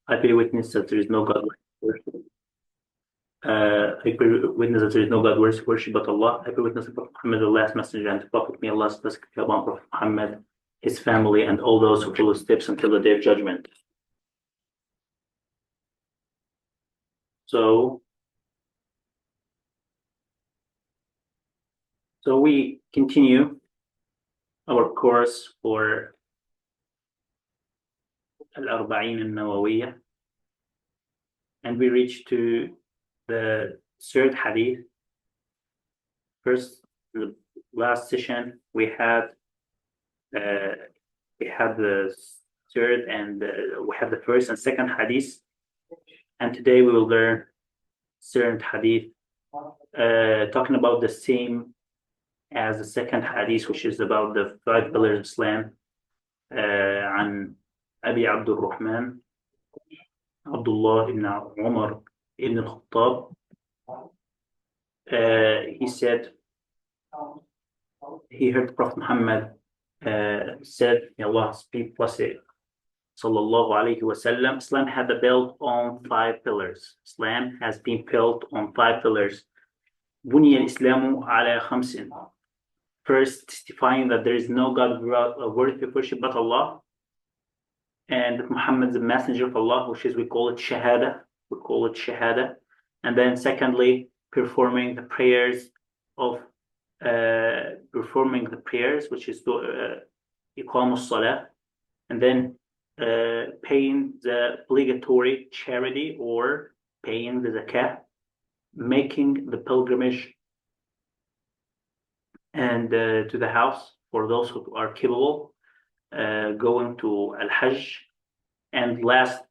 I bear witness that there is no God worship. I bear witness that there is no God worship but Allah. I bear witness that Prophet Muhammad is the last messenger and the Prophet. May Allah's blessing be upon Prophet Muhammad, his family, and all those who follow his steps until the day of judgment. So we continue our course for Arba'in Nawawi, and we reach to the third hadith. First, the last session we had the third and we had the first and second hadith, and today we will learn third hadith, talking about the same as the second hadith, which is about the 5 pillars of Islam. عن أبي عبد الرحمن عبد الله ibn Umar ibn al-Khattab. He said he heard Prophet Muhammad said, may Allah be blessed, sallallahu alayhi wasallam, Islam had built on 5 pillars. Islam has been built on 5 pillars. بني الإسلام على 5. First, testifying that there is no God worthy of worship but Allah, and Muhammad is the messenger of Allah, which is we call it shahada. And then secondly, performing the prayers, which is iqam salah, and then paying the obligatory charity or paying the zakah, making the pilgrimage and to the house for those who are capable, going to al-Hajj, and last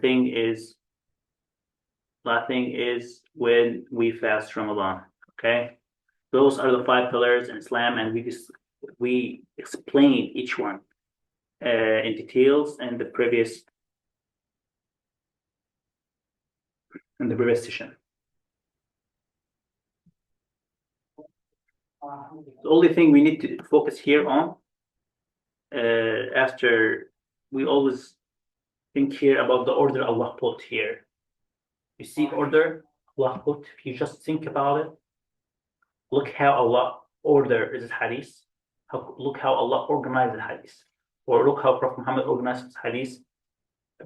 thing is when we fast Ramadan. Okay, those are the 5 pillars in Islam, and we explain each one in details in the previous session. The only thing we need to focus here on, after we always think here about the order Allah put here. You see order Allah put, if you just think about it, look how Allah ordered this hadith, look how Allah organized the hadith, or look how Prophet Muhammad organized his hadith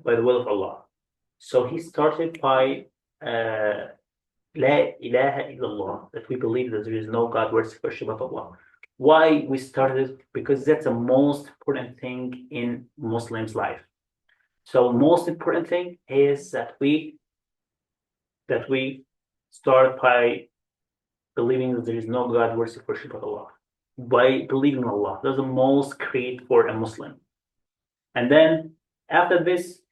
by the will of Allah. So he started by La ilaha illallah, that we believe that there is no God worthy of worship but Allah. Why we started? Because that's the most important thing in Muslim's life. So most important thing is that we start by believing that there is no God worthy of worship but Allah. By believing in Allah, that's the most great for a Muslim. And then after this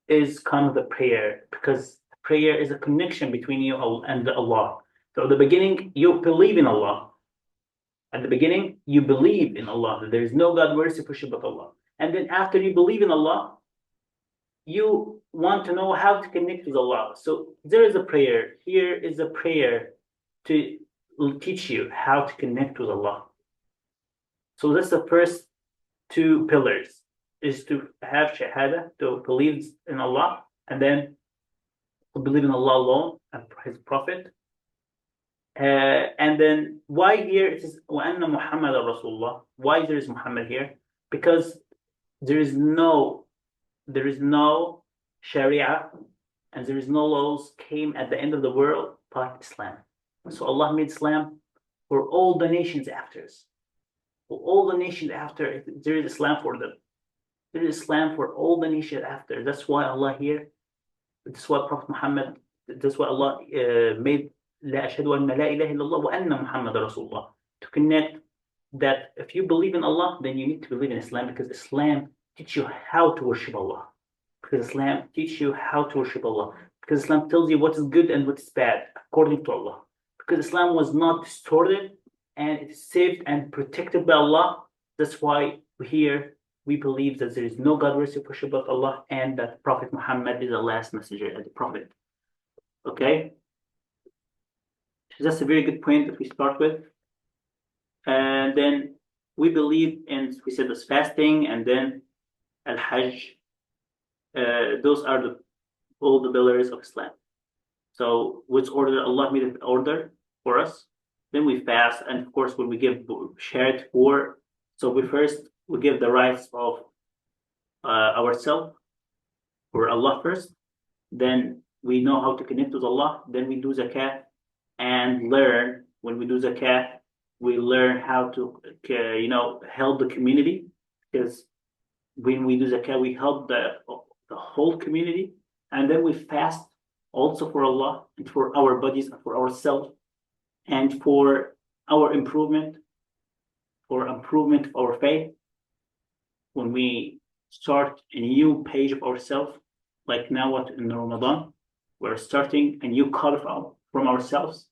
is kind of the prayer, because prayer is a connection between you and Allah. So at the beginning, you believe in Allah. At the beginning, you believe in Allah, that there is no God worthy of worship but Allah. And then after you believe in Allah, you want to know how to connect with Allah. So there is a prayer. Here is a prayer to teach you how to connect with Allah. So that's the first 2 pillars, is to have shahada, to believe in Allah, and then to believe in Allah alone and His Prophet. And then why here it is وَأَنَّ مُحَمَّدَ Rasulullah? Why there is Muhammad here? Because there is no Sharia and there is no laws came at the end of the world but Islam. So Allah made Islam for all the nations after us. For all the nations after, there is Islam for them. There is Islam for all the nations after. That's why Allah here, that's why Prophet Muhammad, that's why Allah made لا أشهد أن لا إله إلا الله وأن محمد رسول الله, to connect that if you believe in Allah, then you need to believe in Islam, because Islam teaches you how to worship Allah. Because Islam teaches you how to worship Allah. Because Islam tells you what is good and what is bad according to Allah. Because Islam was not distorted and it is saved and protected by Allah. That's why here we believe that there is no God worthy of worship but Allah, and that Prophet Muhammad is the last messenger and the Prophet. Okay? So that's a very good point that we start with. And then we believe in, we said this fasting, and then al-Hajj, those are all the pillars of Islam. So which order Allah made it order for us. Then we fast, and of course when we give shared for, so we give the rights of ourselves for Allah first. Then we know how to connect with Allah. Then we do zakat and learn. When we do zakat, we learn how to help the community, because when we do zakat, we help the whole community. And then we fast also for Allah and for our bodies and for ourselves and for our improvement, of our faith. When we start a new page of ourselves, like now what in Ramadan, we're starting a new color from ourselves.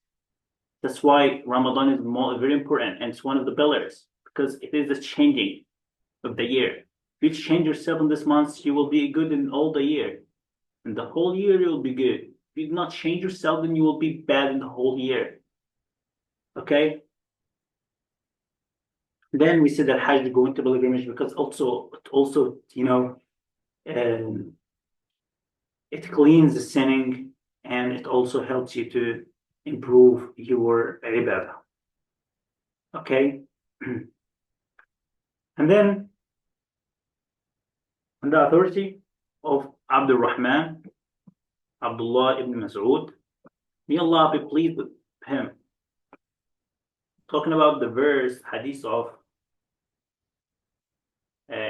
That's why Ramadan is very important, and it's one of the pillars, because it is the changing of the year. If you change yourself in this month, you will be good in all the year. In the whole year, you will be good. If you do not change yourself, then you will be bad in the whole year. Okay? Then we said that Hajj, going to pilgrimage, because also it cleans the sinning, and it also helps you to improve your ibadah. Okay? And then, on the authority of Abdullah ibn Mas'ud, may Allah be pleased with him, talking about the verse, hadith of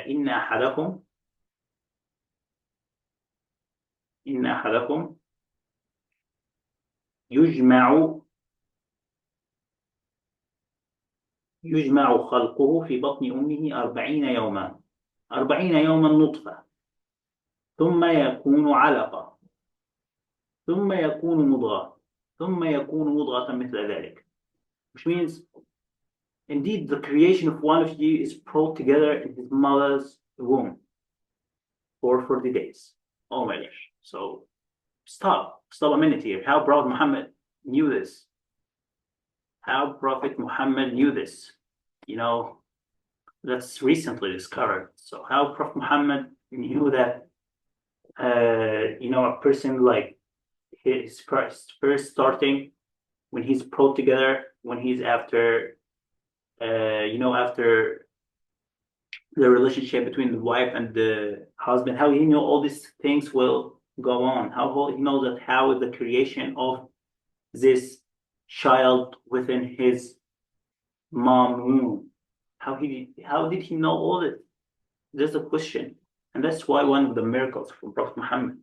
Inna ahadakum يجمع خلقه في بطن أمه 40 يوما نطفة ثم يكون علقة ثم يكون مضغة ثم يكون مضغة مثل ذلك, which means indeed the creation of one of you is brought together in his mother's womb for 40 days. Oh my gosh. So stop a minute here. How Prophet Muhammad knew this? That's recently discovered. So how Prophet Muhammad knew that a person like his first starting, when he's brought together, when he's after after the relationship between the wife and the husband, how he know all these things will go on, how he knows that how is the creation of this child within his mom womb, how did he know all this? There's a question, and that's why one of the miracles from Prophet Muhammad.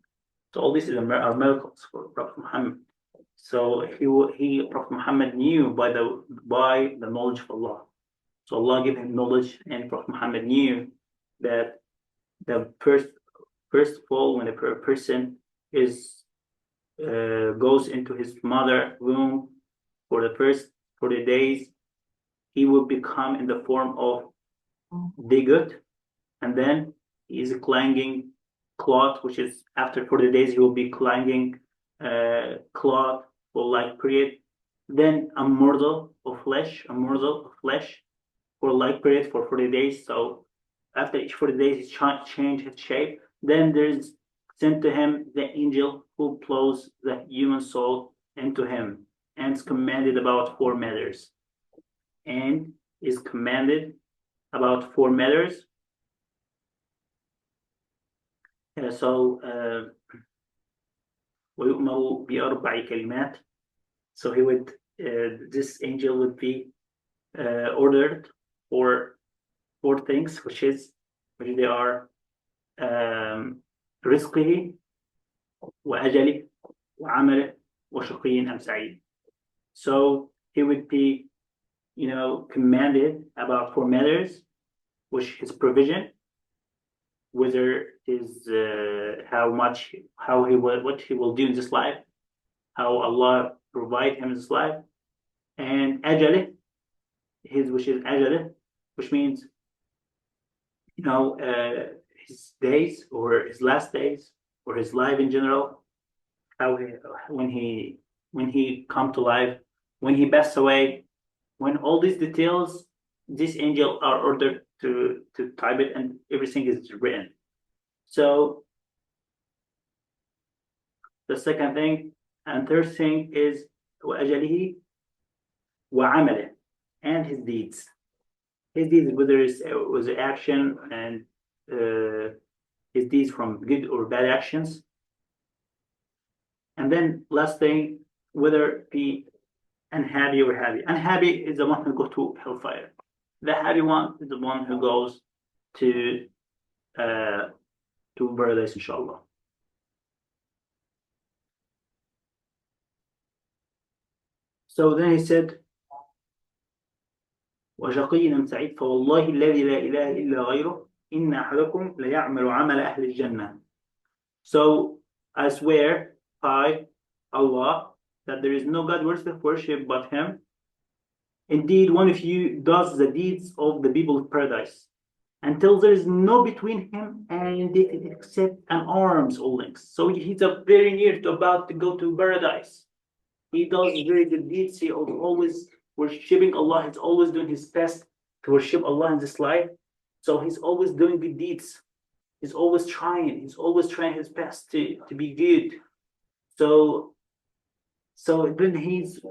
So all these are miracles for Prophet Muhammad. So Prophet Muhammad knew by the knowledge of Allah. So Allah gave him knowledge, and Prophet Muhammad knew that the first of all, when a person goes into his mother womb for the days, he will become in the form of bigot, and then he is clanging cloth, which is after 40 days he will be clanging cloth for like period, then a morsel of flesh for like period for 40 days. So after each 40 days he change his shape. Then there's sent to him the angel who plows the human soul into him, and is commanded about 4 matters. ويؤمر بأربع كلمات. So he would, this angel would be ordered for 4 things, which they are رزقه وأجله وعمله وشقي أم سعيد. So he would be, commanded about 4 matters, which his provision, whether his what he will do in this life, how Allah provide him in this life, and ajalih, which is ajalih, which means his days or his last days or his life in general, when he come to life, when he passed away, when all these details, this angel are ordered to type it, and everything is written. So The second thing, and third thing is وأجله وعمله, and his deeds. His deeds, whether it was action and his deeds from good or bad actions. And then last thing, whether be unhappy or happy. Unhappy is the one who goes to hellfire. The happy one is the one who goes to paradise, inshallah. So then he said, وشقي أم سعيد فوالله الذي لا إله إلا غيره إن أحدكم ليعمل عمل أهل الجنة. So I swear by Allah that there is no God worthy of worship but Him. Indeed, one of you does the deeds of the people of paradise until there is no between him and it except an arm's length. So he's very near to about to go to paradise. He does very good deeds. He always worshiping Allah. He's always doing his best to worship Allah in this life. So he's always doing good deeds. He's always trying. He's always trying his best to be good. So then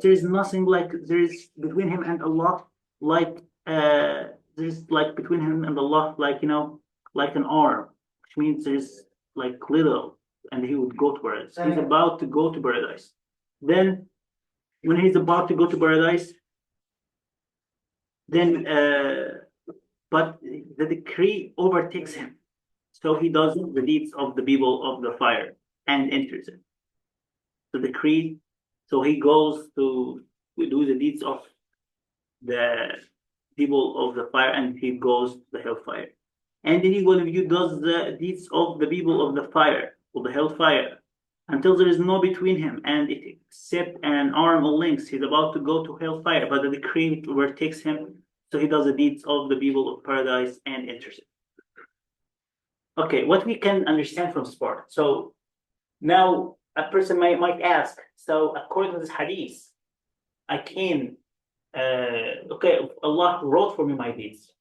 there's nothing like there is between him and Allah, like there's like between him and Allah, like like an arm, which means there's like little, and he would go to paradise. He's about to go to paradise. Then when he's about to go to paradise, then but the decree overtakes him. So he does the deeds of the people of the fire and enters it. The decree. So he goes to do the deeds of the people of the fire, and he goes to the hellfire. And then one of you does the deeds of the people of the fire, of the hellfire, until there is no between him and it except an arm or length. He's about to go to hellfire, but the decree overtakes him. So he does the deeds of the people of paradise and enters it. Okay, what we can understand from this part. So now a person might ask, so according to this hadith, I can, okay, Allah wrote for me my deeds.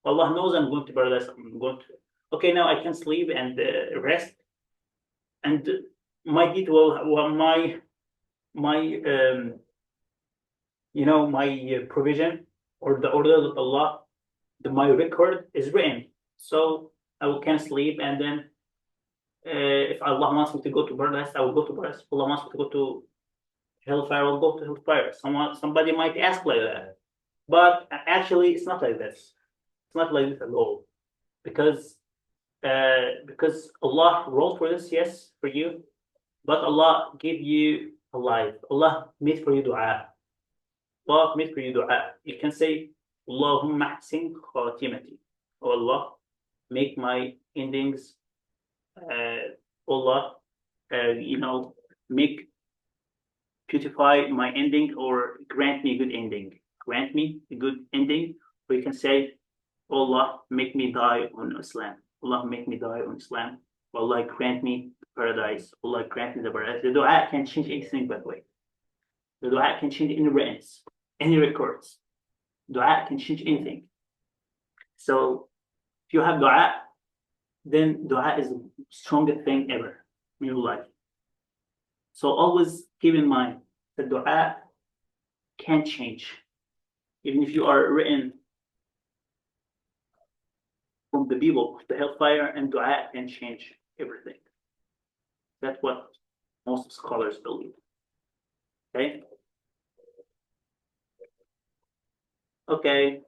Allah knows I'm going to paradise. I'm going to, okay, now I can sleep and rest. And my deed my provision or the order of Allah, my record is written. So I can sleep, and then if Allah wants me to go to paradise, I will go to paradise. If Allah wants me to go to hellfire, I will go to hellfire. Somebody might ask like that, but actually, it's not like this. It's not like this at all, because Allah wrote for this, yes, for you, but Allah gave you a life. Allah made for you du'a. Allah made for you du'a. You can say, Allahumma ahsin khatimati. Oh Allah, make my endings. Allah, make beautify my ending, or grant me a good ending. Grant me a good ending. Or you can say, Allah, make me die on Islam. Allah, make me die on Islam. Allah, grant me paradise. Allah, grant me the paradise. The dua can change anything, by the way. The dua can change any writings, any records. Dua can change anything. So if you have dua, then dua is the strongest thing ever in your life. So always keep in mind that dua can change. Even if you are written from the people of the hellfire, and dua can change everything. That's what most scholars believe. Okay? Okay.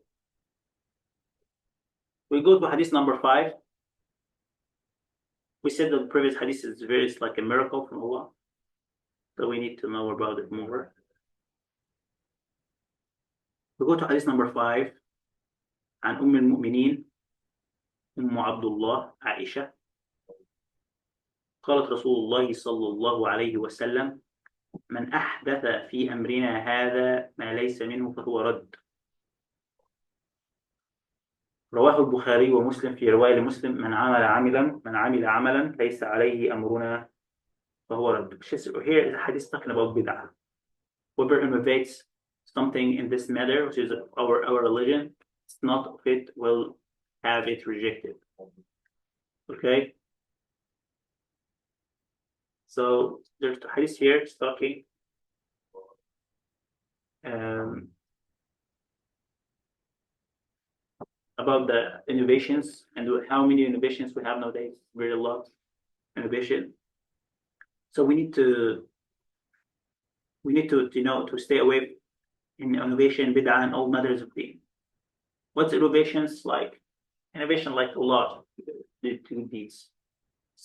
We go to hadith number 5. We said that the previous hadith is very like a miracle from Allah. So we need to know about it more. We go to hadith number 5. عن أم المؤمنين أم عبد الله عائشة قالت رسول الله صلى الله عليه وسلم من أحدث في أمرنا هذا ما ليس منه فهو رد. رواه البخاري ومسلم في رواية لمسلم من عمل عملا ليس عليه أمرنا فهو رد. Here is a hadith talking about bid'ah. Whoever innovates something in this matter, which is our religion, it's not of it, will have it rejected. Okay? So there's the hadith here. It's talking about the innovations and how many innovations we have nowadays. Very a lot innovation. So we need to to stay away in innovation, bid'ah, and all matters of deen. What's innovations like? Innovation like a lot to these.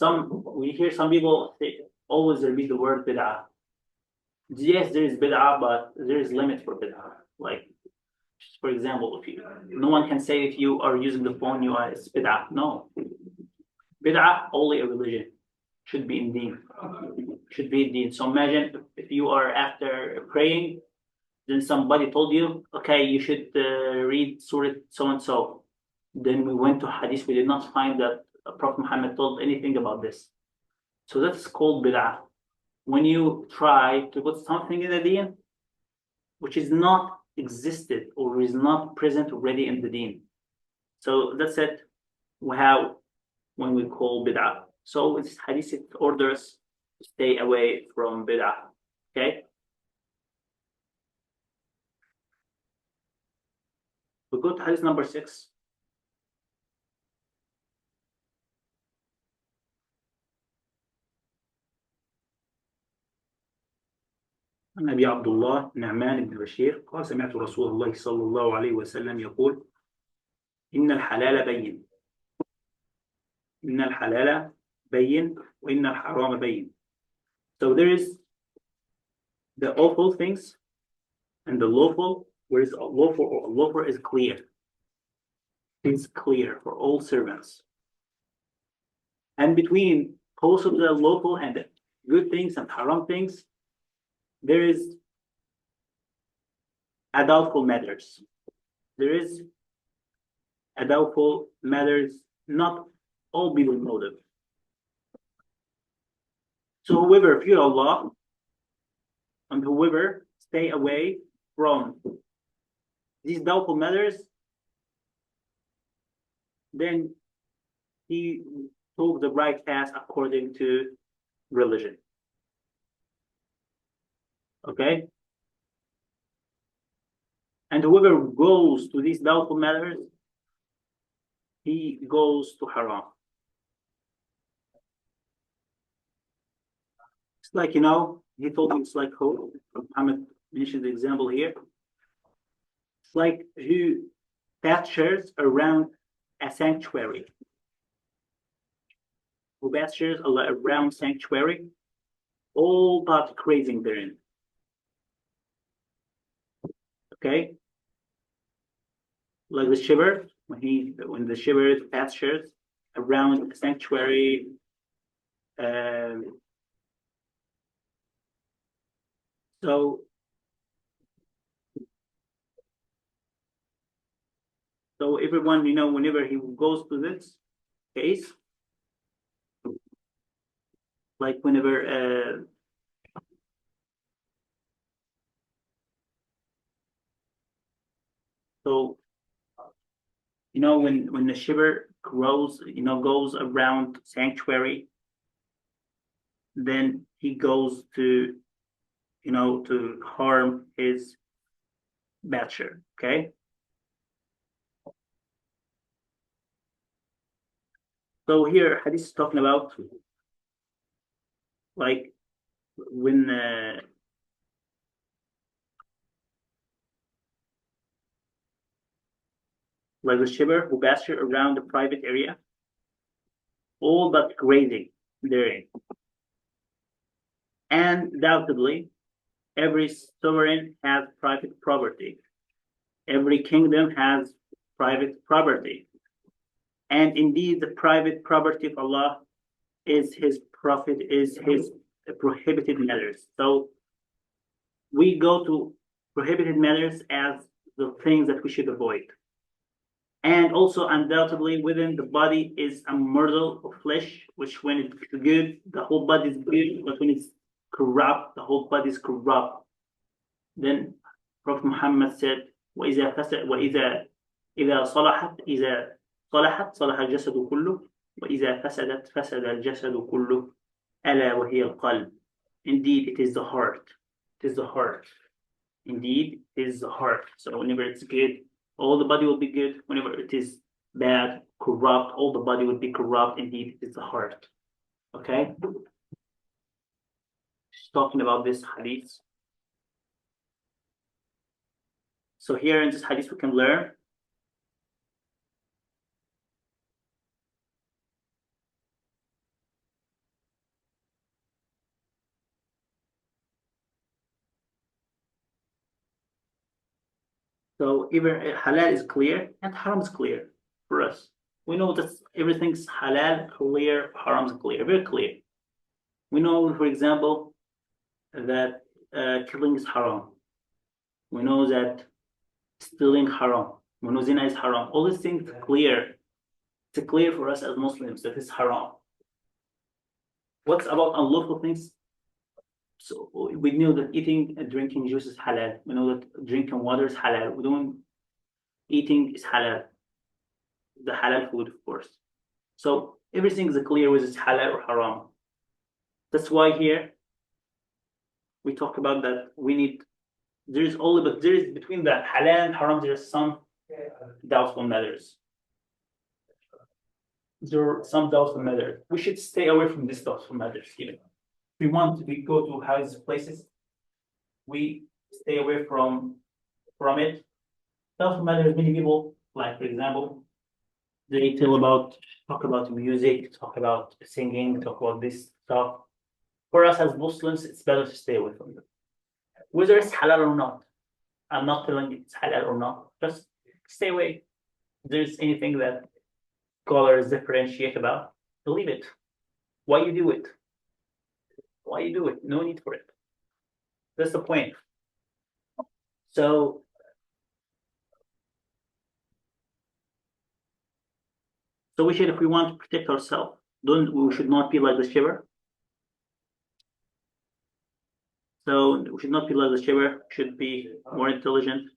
We hear some people always repeat the word bid'ah. Yes, there is bid'ah, but there is limit for bid'ah. Like, for example, no one can say if you are using the phone, it's bid'ah. No, bid'ah only a religion should be in deen. Should be in deen. So imagine if you are after praying, then somebody told you, okay, you should read Surah so and so. Then we went to Hadith. We did not find that Prophet Muhammad told anything about this. So that's called bid'ah. When you try to put something in the deen which is not existed or is not present already in the deen. So that's it. When we call bid'ah. So this hadith it orders to stay away from bid'ah. Okay. We go to hadith number 6. عن أبي عبد الله نعمان بن بشير قال سمعت رسول الله صلى الله عليه وسلم يقول إن الحلال بين إن الحلال بين وإن الحرام بين. So there is the awful things and the lawful, whereas lawful is clear. It's clear for all servants. And between both of the lawful and the good things and haram things, there is doubtful matters. There is doubtful matters, not all people know them. So whoever fear Allah and whoever stay away from these doubtful matters, then he took the right path according to religion. Okay? And whoever goes to these doubtful matters, he goes to haram. It's like, he told him, it's like, Muhammad mentioned the example here. It's like who pastures around a sanctuary. Who pastures around sanctuary, all but grazing therein. Okay? Like the shepherd, when the shepherd pastures around a sanctuary, so everyone, whenever he goes to this case, like whenever when the shepherd goes around sanctuary, then he goes to to harm his bachelor. Okay. So here hadith is talking about like when like the shepherd who pasture around the private area, all but grazing therein. And undoubtedly, every sovereign has private property. Every kingdom has private property. And indeed, the private property of Allah is his prohibited matters. So we go to prohibited matters as the things that we should avoid. And also, undoubtedly, within the body is a morsel of flesh, which when it's good, the whole body is good, but when it's corrupt, the whole body is corrupt. Then Prophet Muhammad said, وَإِذَا صَلَحَتْ صَلَحَ الْجَسَدُ كُلُّهُ وَإِذَا فَسَدَتْ فَسَدَ الْجَسَدُ كُلُّهُ. ألا وهي القلب. Indeed, it is the heart. It is the heart. Indeed, it is the heart. So whenever it's good, all the body will be good. Whenever it is bad, corrupt, all the body will be corrupt. Indeed, it is the heart. Okay? She's talking about this hadith. So here in this hadith, we can learn so even halal is clear and haram is clear for us. We know that everything's halal, clear, haram is clear, very clear. We know, for example, that killing is haram. We know that stealing haram. We know zina is haram. All these things are clear. It's clear for us as Muslims that it's haram. What's about unlawful things? So we know that eating and drinking juice is halal. We know that drinking water is halal. We don't eating is halal. The halal food, of course. So everything is clear whether it's halal or haram. That's why here we talk about that we need. There is between the halal and haram. There is some doubtful matters. There are some doubtful matters. We should stay away from these doubtful matters. Even if we want to go to high places, we stay away from it. Doubtful matters. Many people, like for example, they talk about music, talk about singing, talk about this stuff. For us as Muslims, it's better to stay away from it. Whether it's halal or not, I'm not telling you it's halal or not. Just stay away. If there's anything that scholars differentiate about, believe it. Why you do it? Why you do it? No need for it. That's the point. So we should, if we want to protect ourselves, we should not be like the shiver. So we should not be like the shiver. Should be more intelligent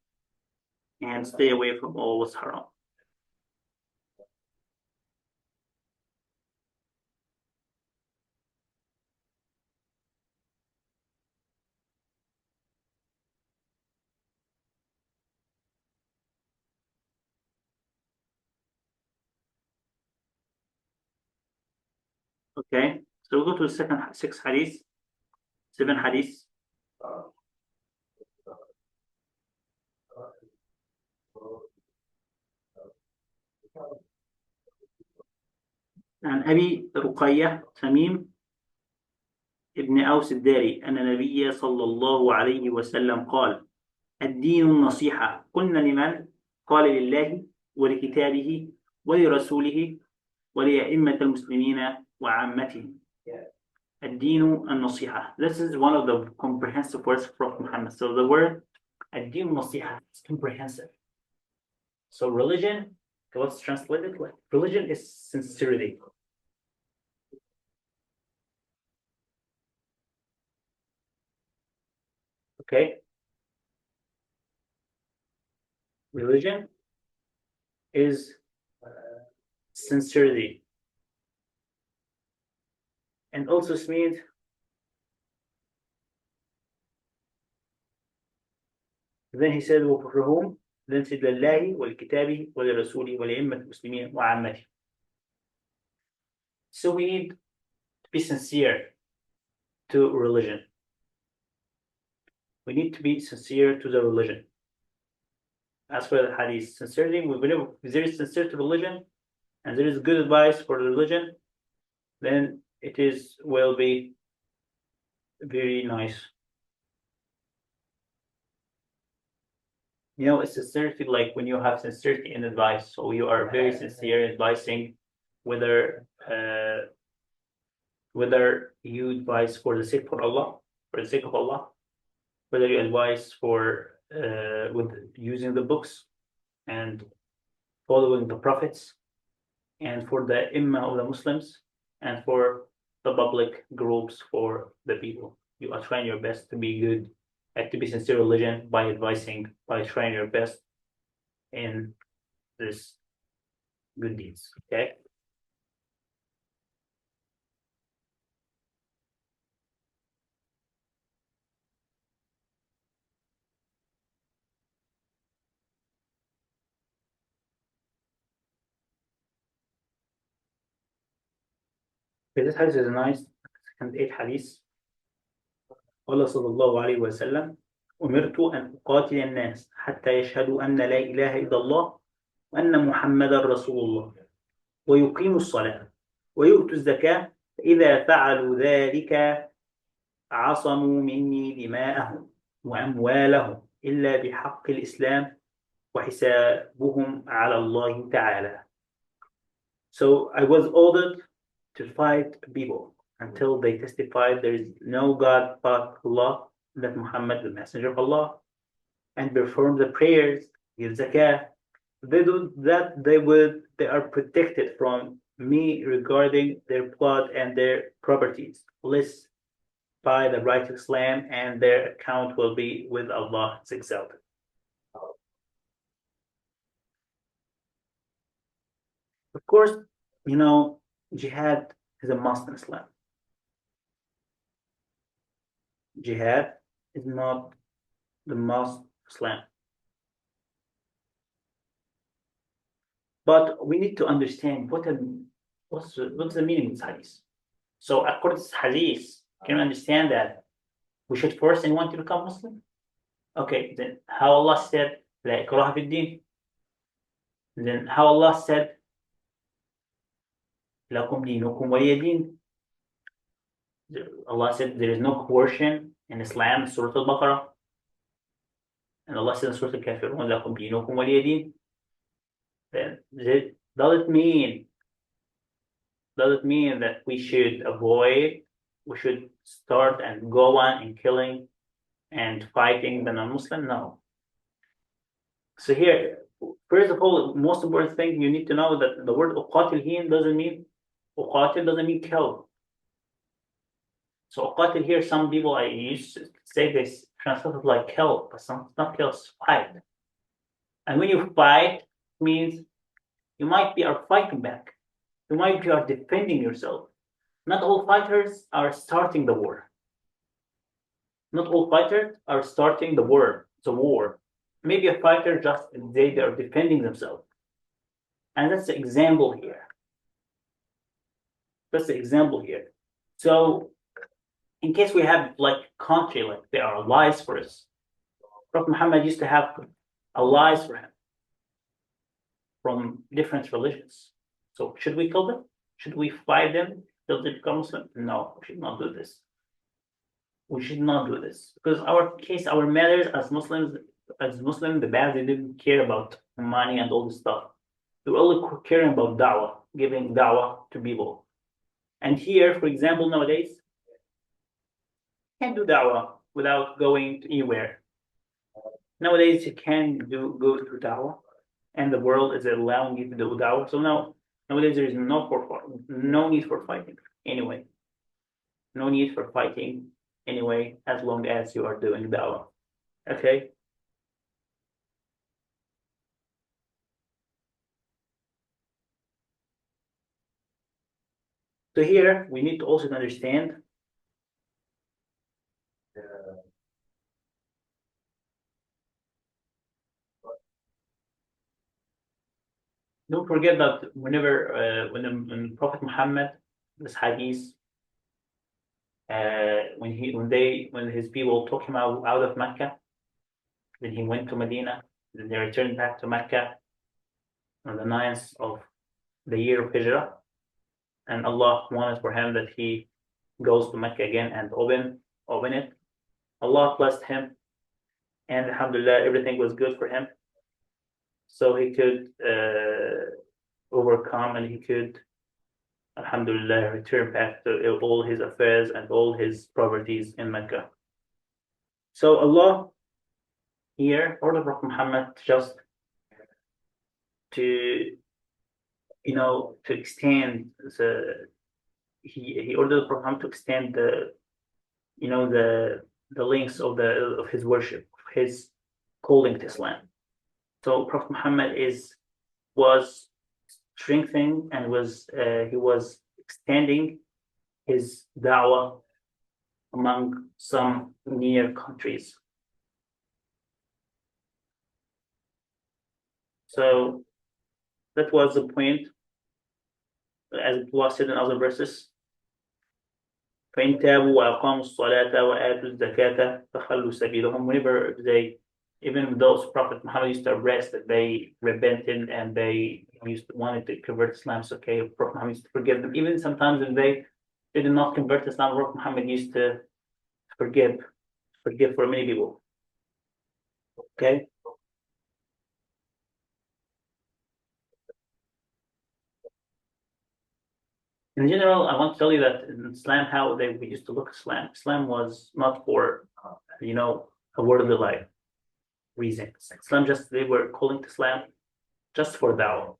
and stay away from all what's haram. Okay, so we'll go to the second seven hadith. عن أبي رقية تميم ابن أوس الداري أن النبي صلى الله عليه وسلم قال: الدين النصيحة. قلنا لمن؟ قال: لله ولكتابه ولرسوله ولأئمة المسلمين وعامتهم. الدين النصيحة. This is one of the comprehensive words from Muhammad. So the word الدين النصيحة is comprehensive. So religion, let's translate it like religion is sincerity. Okay? Religion is sincerity. And also it means then he said for whom? Then said لله ولكتابه ولرسوله ولأئمة المسلمين وعامته. So we need to be sincere to religion. We need to be sincere to the religion. As for the hadith, sincerity, we believe if there is sincere to religion and there is good advice for the religion, then it will be very nice. You know, it's sincerity like when you have sincerity in advice, so you are very sincere in advising, whether you advise for the sake of Allah, whether you advise for with using the books and following the prophets, and for the imma of the Muslims, and for the public groups, for the people. You are trying your best to be good, and to be sincere religion by advising, by trying your best in this good deeds. Okay. This hadith is nice. Second eight hadith. قال صلى الله عليه وسلم: أمرت أن أقاتل الناس حتى يشهدوا أن لا إله إلا الله وأن محمدا رسول الله ويقيموا الصلاة ويؤتوا الزكاة فإذا فعلوا ذلك عصموا مني دماءهم وأموالهم إلا بحق الإسلام وحسابهم على الله تعالى. So I was ordered to fight people until they testified there is no God but Allah, that Muhammad the messenger of Allah, and perform the prayers, give zakah. They do that, they are protected from me regarding their blood and their properties, lest by the right of Islam, and their account will be with Allah exalted. Of course, jihad is a must in Islam. Jihad is not the must of Islam. But we need to understand what's the meaning of this hadith. So according to this hadith, can you understand that we should force anyone to become Muslim? Okay, then how Allah said, La ikraha fid din. Then how Allah said, Lakum dinukum waliya din. Allah said there is no coercion in Islam, Surah Al-Baqarah. And Allah said in Surah Al-Kafirun, Lakum dinukum waliya din. Then does it mean that we should start and go on and killing and fighting the non-Muslim? No. So here, first of all, most important thing you need to know that the word uqatil here doesn't mean kill. So uqatil here, some people I used to say this translated like kill, but some not kill, it's fight. And when you fight, means you might be fighting back. You might be defending yourself. Not all fighters are starting the war. Not all fighters are starting the war. Maybe a fighter just they are defending themselves. And that's the example here. So in case we have like country, like there are allies for us. Prophet Muhammad used to have allies for him from different religions. So should we kill them? Should we fight them till they become Muslim? No, we should not do this. Because our matters as Muslims, the bad, they didn't care about money and all this stuff. They were only caring about da'wah, giving da'wah to people. And here, for example, nowadays, you can't do da'wah without going anywhere. Nowadays, you can go through da'wah, and the world is allowing you to do da'wah. So nowadays there is no need for fighting anyway. No need for fighting anyway, as long as you are doing da'wah. Okay. So here we need to also understand don't forget that whenever when Prophet Muhammad, this hadith, when his people took him out of Mecca, then he went to Medina, then they returned back to Mecca on the 9th of the year of Hijrah, and Allah wanted for him that he goes to Mecca again and open it. Allah blessed him, and alhamdulillah, everything was good for him. So he could overcome, and he could, alhamdulillah, return back to all his affairs and all his properties in Mecca. So Allah here ordered Prophet Muhammad just to extend he ordered Prophet Muhammad to extend the links of his worship, of his calling to Islam. So Prophet Muhammad was strengthening and he was extending his da'wah among some near countries. So that was the point, as it was said in other verses. فإن تابوا وأقاموا الصلاة وآتوا الزكاة فخلوا سبيلهم. Whenever they, even those Prophet Muhammad used to arrest, that they repented and they wanted to convert Islam, it's okay. Prophet Muhammad used to forgive them. Even sometimes when they did not convert to Islam, Prophet Muhammad used to forgive for many people. Okay. In general, I want to tell you that in Islam, how we used to look at Islam. Islam was not for, a worldly life reasons. Islam just, they were calling to Islam just for da'wah,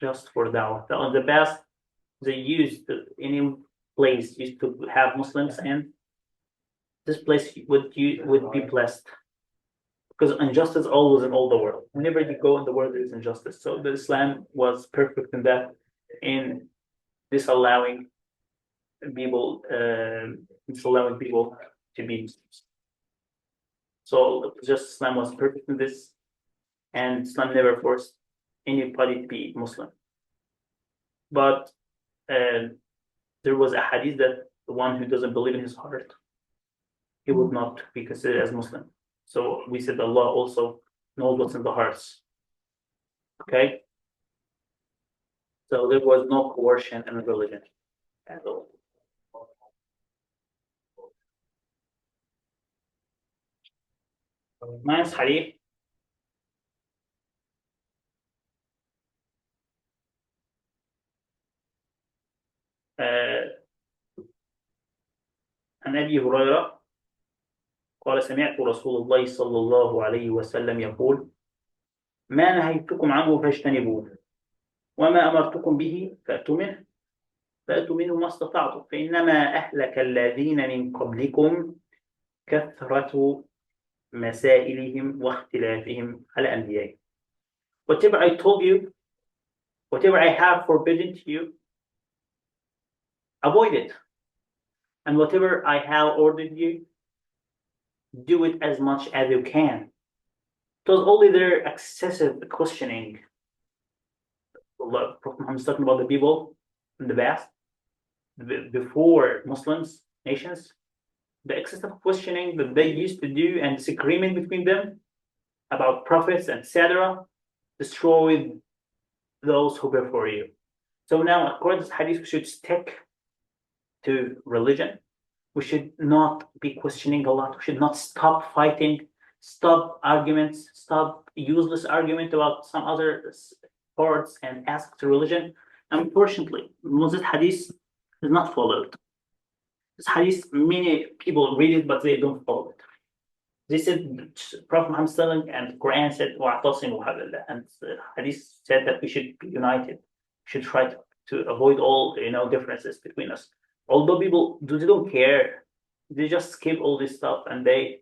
just for da'wah. In the past, they used any place used to have Muslims, and this place would be blessed, because injustice always in all the world. Whenever you go in the world, there is injustice. So the Islam was perfect in that, in disallowing people, disallowing people to be Muslims. So just Islam was perfect in this, and Islam never forced anybody to be Muslim. But there was a hadith that the one who doesn't believe in his heart, he would not be considered as Muslim. So we said Allah also knows what's in the hearts. Okay? So there was no coercion in religion at all. Nice hadith. عن أبي هريرة قال سمعت رسول الله صلى الله عليه وسلم يقول: ما نهيتكم عنه فاجتنبوه، وما أمرتكم به فأتوا منه ما استطعتم، فإنما أهلك الذين من قبلكم كثرة مسائلهم واختلافهم على أنبيائهم. Whatever I told you, whatever I have forbidden to you, avoid it. And whatever I have ordered you, do it as much as you can. It was only their excessive questioning. Prophet Muhammad is talking about the people in the past, before Muslims, nations, the excessive questioning that they used to do and disagreement between them about prophets, etc., destroyed those who before you. So now, according to this hadith, we should stick to religion. We should not be questioning a lot. We should not stop fighting, stop arguments, stop useless argument about some other parts, and ask to religion. Unfortunately, this hadith is not followed. This hadith, many people read it, but they don't follow it. They said, Prophet Muhammad and Quran said, وَاعْتَصِمُوا بِحَبْلِ اللَّهِ, and hadith said that we should be united. We should try to avoid all differences between us. Although people they don't care, they just skip all this stuff and they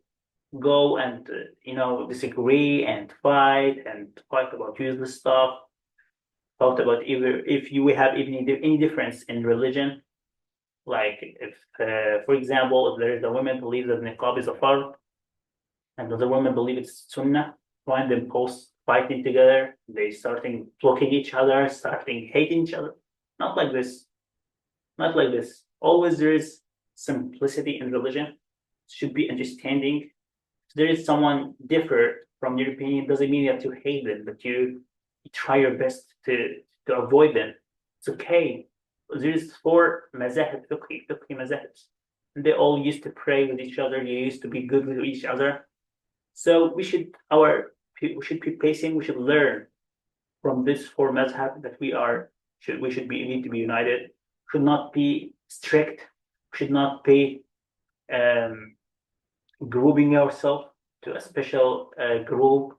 go and disagree and fight about useless stuff. Talked about if you have any difference in religion, like if, for example, if there is a woman who believes that niqab is a fard, and the other women believe it's sunnah, find them post fighting together, they starting blocking each other, starting hating each other. Not like this. Not like this. Always there is simplicity in religion. Should be understanding. If there is someone different from your opinion, doesn't mean you have to hate them, but you try your best to avoid them. It's okay. There is 4 mazahib, fiqhi mazahibs. And they all used to pray with each other. You used to be good with each other. So we should be patient. We should learn from this 4 mazhab that we need to be united. Should not be strict. Should not be grouping ourselves to a special group.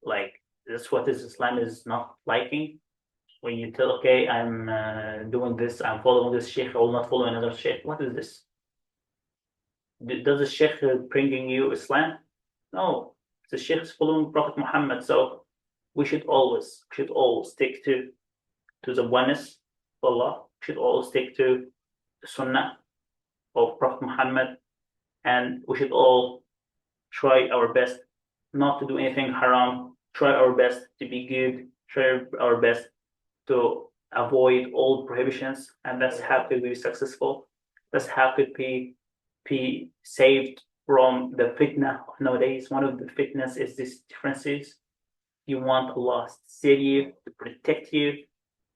Like that's what Islam is not liking. When you tell, okay, I'm doing this, I'm following this sheikh, I will not follow another sheikh. What is this? Does the sheikh bringing you Islam? No, the sheikh is following Prophet Muhammad. So we should all stick to the oneness of Allah. We should all stick to the Sunnah of Prophet Muhammad, and we should all try our best not to do anything haram. Try our best to be good. Try our best to avoid all prohibitions, and that's how to be successful. That's how could be saved from the fitna of nowadays. One of the fitnas is these differences. You want Allah to save you, to protect you,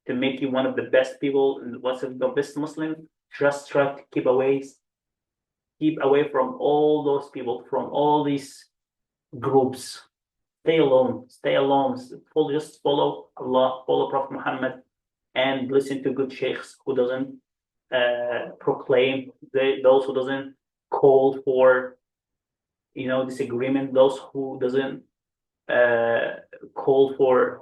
to make you one of the best people and one of the best Muslim. Just try to keep away from all those people, from all these groups. Stay alone. Stay alone. Just follow Allah, follow Prophet Muhammad, and listen to good sheikhs who doesn't proclaim, those who doesn't call for disagreement, those who doesn't call for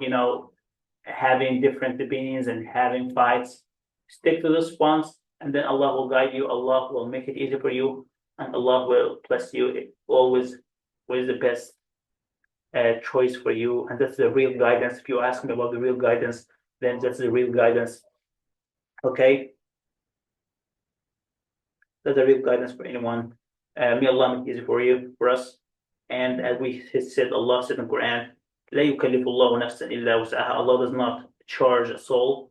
having different opinions and having fights. Stick to this ones, and then Allah will guide you. Allah will make it easy for you, and Allah will bless you. It always is the best choice for you, and that's the real guidance. If you ask me about the real guidance, then that's the real guidance. Okay, that's the real guidance for anyone. May Allah make it easy for us. And as we said, Allah said in the Quran, لا يكلف الله نفسا إلا وسعها. Allah does not charge a soul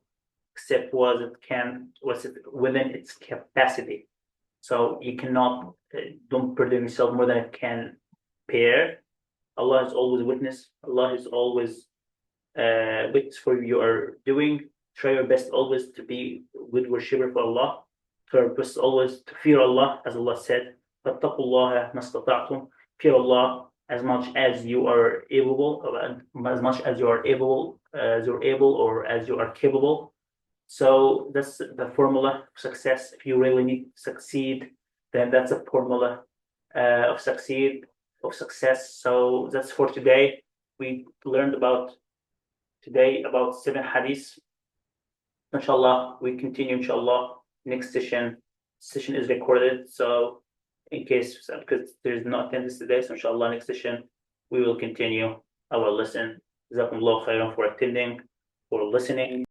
except what's within its capacity. So you cannot, don't burden yourself more than it can bear. Allah is always witness. Allah is always witness for you are doing. Try your best always to be good worshipper for Allah. Try your best always to fear Allah, as Allah said, فَاتَّقُوا اللَّهَ مَا اسْتَطَعْتُمْ. Fear Allah as much as you are able, or as you are capable. So that's the formula of success. If you really need to succeed, then that's a formula of success. So that's for today. We learned about 7 hadiths. Inshallah, we continue. Inshallah, next session is recorded. So in case, because there's no attendance today, so inshallah next session we will continue our lesson. Jazakumullah khairan for attending, for listening.